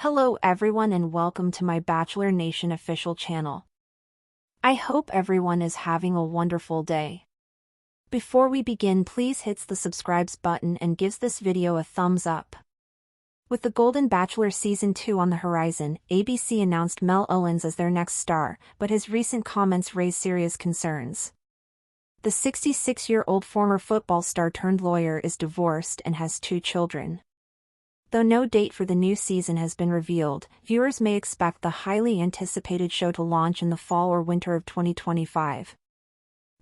Hello everyone and welcome to my Bachelor Nation official channel. I hope everyone is having a wonderful day. Before we begin, please hit the subscribe button and gives this video a thumbs up. With the Golden Bachelor Season 2 on the horizon, ABC announced Mel Owens as their next star, but his recent comments raise serious concerns. The 66-year-old former football star turned lawyer is divorced and has 2 children. Though no date for the new season has been revealed, viewers may expect the highly anticipated show to launch in the fall or winter of 2025.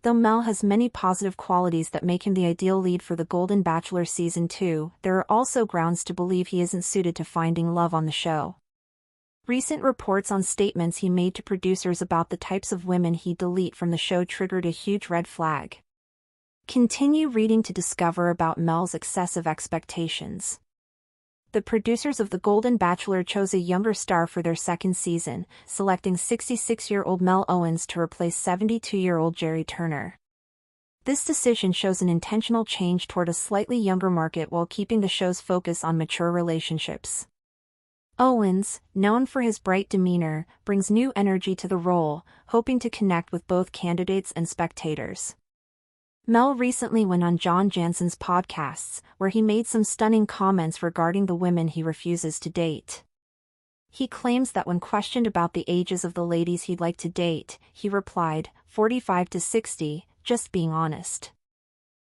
Though Mel has many positive qualities that make him the ideal lead for the Golden Bachelor Season 2, there are also grounds to believe he isn't suited to finding love on the show. Recent reports on statements he made to producers about the types of women he'd delete from the show triggered a huge red flag. Continue reading to discover about Mel's excessive expectations. The producers of The Golden Bachelor chose a younger star for their second season, selecting 66-year-old Mel Owens to replace 72-year-old Jerry Turner. This decision shows an intentional change toward a slightly younger market while keeping the show's focus on mature relationships. Owens, known for his bright demeanor, brings new energy to the role, hoping to connect with both candidates and spectators. Mel recently went on John Jansen's podcasts, where he made some stunning comments regarding the women he refuses to date. He claims that when questioned about the ages of the ladies he'd like to date, he replied, 45 to 60, just being honest.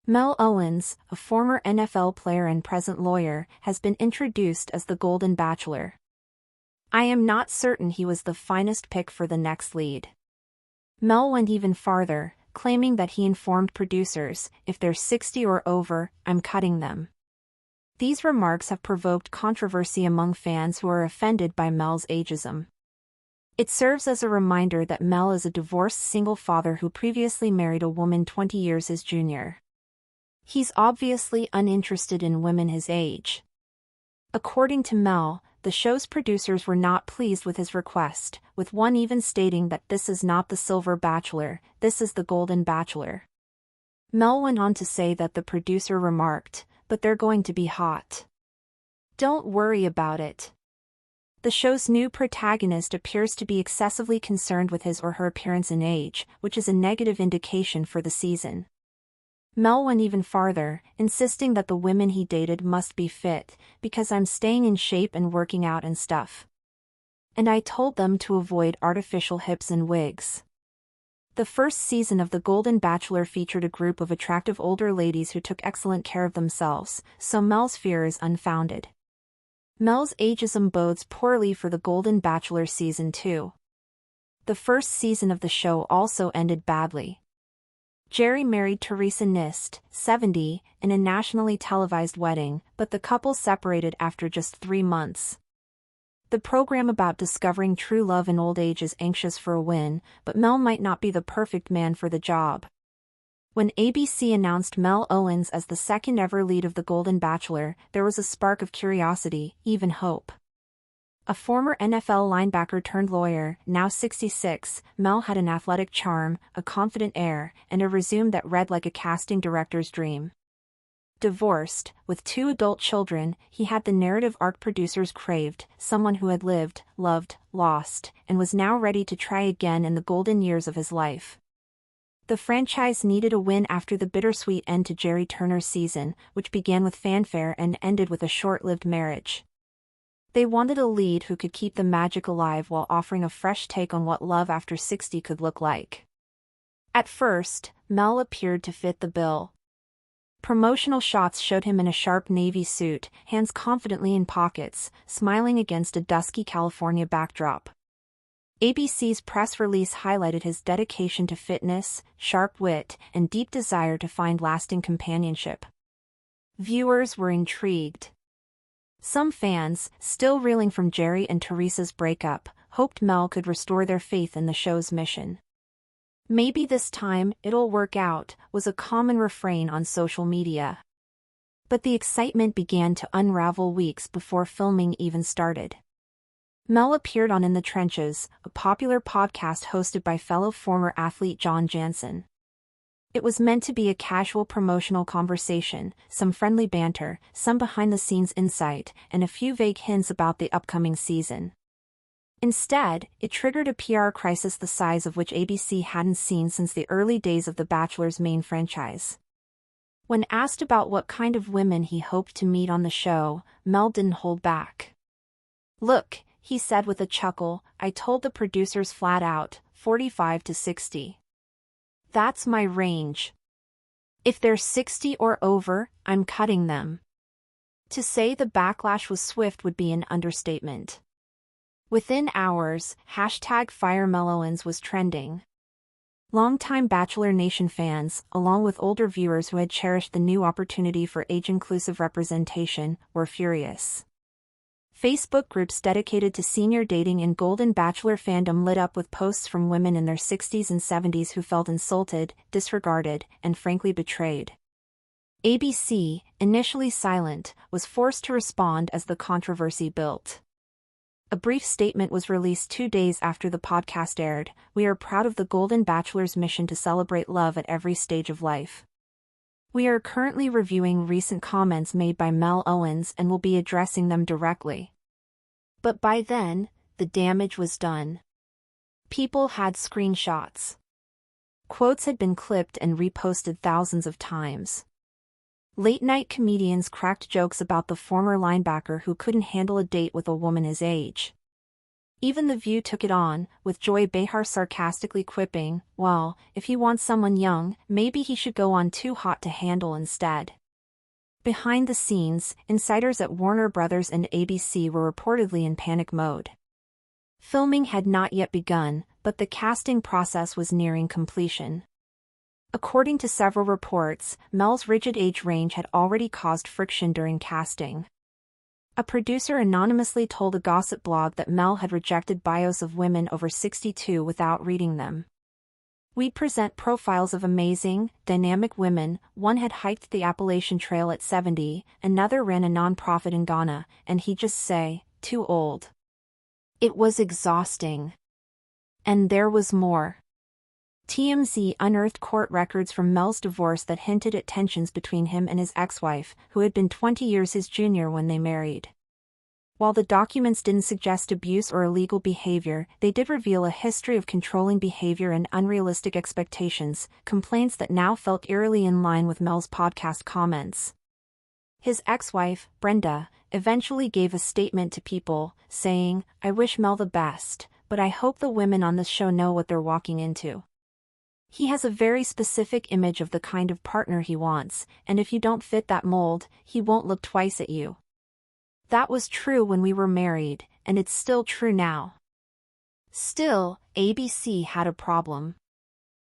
Mel Owens, a former NFL player and present lawyer, has been introduced as the Golden Bachelor. I am not certain he was the finest pick for the next lead. Mel went even farther, claiming that he informed producers, if they're 60 or over, I'm cutting them. These remarks have provoked controversy among fans who are offended by Mel's ageism. It serves as a reminder that Mel is a divorced single father who previously married a woman 20 years his junior. He's obviously uninterested in women his age. According to Mel, the show's producers were not pleased with his request, with one even stating that this is not the Silver Bachelor, this is the Golden Bachelor. Mel went on to say that the producer remarked, but they're going to be hot. Don't worry about it. The show's new protagonist appears to be excessively concerned with his or her appearance and age, which is a negative indication for the season. Mel went even farther, insisting that the women he dated must be fit, because I'm staying in shape and working out and stuff. And I told them to avoid artificial hips and wigs. The first season of The Golden Bachelor featured a group of attractive older ladies who took excellent care of themselves, so Mel's fear is unfounded. Mel's ageism bodes poorly for The Golden Bachelor Season 2. The first season of the show also ended badly. Jerry married Teresa Nist, 70, in a nationally televised wedding, but the couple separated after just 3 months. The program about discovering true love in old age is anxious for a win, but Mel might not be the perfect man for the job. When ABC announced Mel Owens as the second ever lead of The Golden Bachelor, there was a spark of curiosity, even hope. A former NFL linebacker turned lawyer, now 66, Mel had an athletic charm, a confident air, and a resume that read like a casting director's dream. Divorced, with 2 adult children, he had the narrative arc producers craved, someone who had lived, loved, lost, and was now ready to try again in the golden years of his life. The franchise needed a win after the bittersweet end to Jerry Turner's season, which began with fanfare and ended with a short-lived marriage. They wanted a lead who could keep the magic alive while offering a fresh take on what love after 60 could look like. At first, Mel appeared to fit the bill. Promotional shots showed him in a sharp navy suit, hands confidently in pockets, smiling against a dusky California backdrop. ABC's press release highlighted his dedication to fitness, sharp wit, and deep desire to find lasting companionship. Viewers were intrigued. Some fans, still reeling from Jerry and Teresa's breakup, hoped Mel could restore their faith in the show's mission. Maybe this time it'll work out, was a common refrain on social media. But the excitement began to unravel weeks before filming even started. Mel appeared on In the Trenches, a popular podcast hosted by fellow former athlete John Jansen. It was meant to be a casual promotional conversation, some friendly banter, some behind-the-scenes insight, and a few vague hints about the upcoming season. Instead, it triggered a PR crisis the size of which ABC hadn't seen since the early days of The Bachelor's main franchise. When asked about what kind of women he hoped to meet on the show, Mel didn't hold back. "Look," he said with a chuckle, "I told the producers flat out, 45 to 60. That's my range. If they're 60 or over, I'm cutting them." To say the backlash was swift would be an understatement. Within hours, #FireMelOwens was trending. Longtime Bachelor Nation fans, along with older viewers who had cherished the new opportunity for age-inclusive representation, were furious. Facebook groups dedicated to senior dating and Golden Bachelor fandom lit up with posts from women in their 60s and 70s who felt insulted, disregarded, and frankly betrayed. ABC, initially silent, was forced to respond as the controversy built. A brief statement was released 2 days after the podcast aired. "We are proud of the Golden Bachelor's mission to celebrate love at every stage of life. We are currently reviewing recent comments made by Mel Owens and will be addressing them directly." But by then, the damage was done. People had screenshots. Quotes had been clipped and reposted thousands of times. Late-night comedians cracked jokes about the former linebacker who couldn't handle a date with a woman his age. Even The View took it on, with Joy Behar sarcastically quipping, "Well, if he wants someone young, maybe he should go on Too Hot to Handle instead." Behind the scenes, insiders at Warner Brothers and ABC were reportedly in panic mode. Filming had not yet begun, but the casting process was nearing completion. According to several reports, Mel's rigid age range had already caused friction during casting. A producer anonymously told a gossip blog that Mel had rejected bios of women over 62 without reading them. "We present profiles of amazing, dynamic women. One had hiked the Appalachian Trail at 70, another ran a nonprofit in Ghana, and he'd just say, 'Too old.' It was exhausting. And there was more." TMZ unearthed court records from Mel's divorce that hinted at tensions between him and his ex-wife, who had been 20 years his junior when they married. While the documents didn't suggest abuse or illegal behavior, they did reveal a history of controlling behavior and unrealistic expectations, complaints that now felt eerily in line with Mel's podcast comments. His ex-wife, Brenda, eventually gave a statement to People, saying, "I wish Mel the best, but I hope the women on this show know what they're walking into. He has a very specific image of the kind of partner he wants, and if you don't fit that mold, he won't look twice at you. That was true when we were married, and it's still true now." Still, ABC had a problem.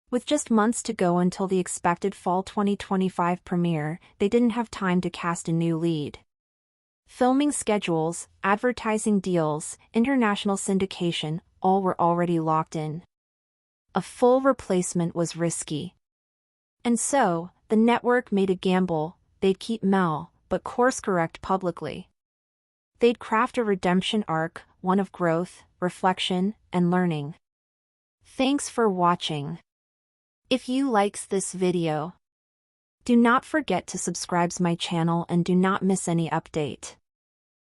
With just months to go until the expected fall 2025 premiere, they didn't have time to cast a new lead. Filming schedules, advertising deals, international syndication, all were already locked in. A full replacement was risky. And so, the network made a gamble. They'd keep Mel, but course-correct publicly. They'd craft a redemption arc, one of growth, reflection, and learning. Thanks for watching. If you likes this video, do not forget to subscribe to my channel and do not miss any update.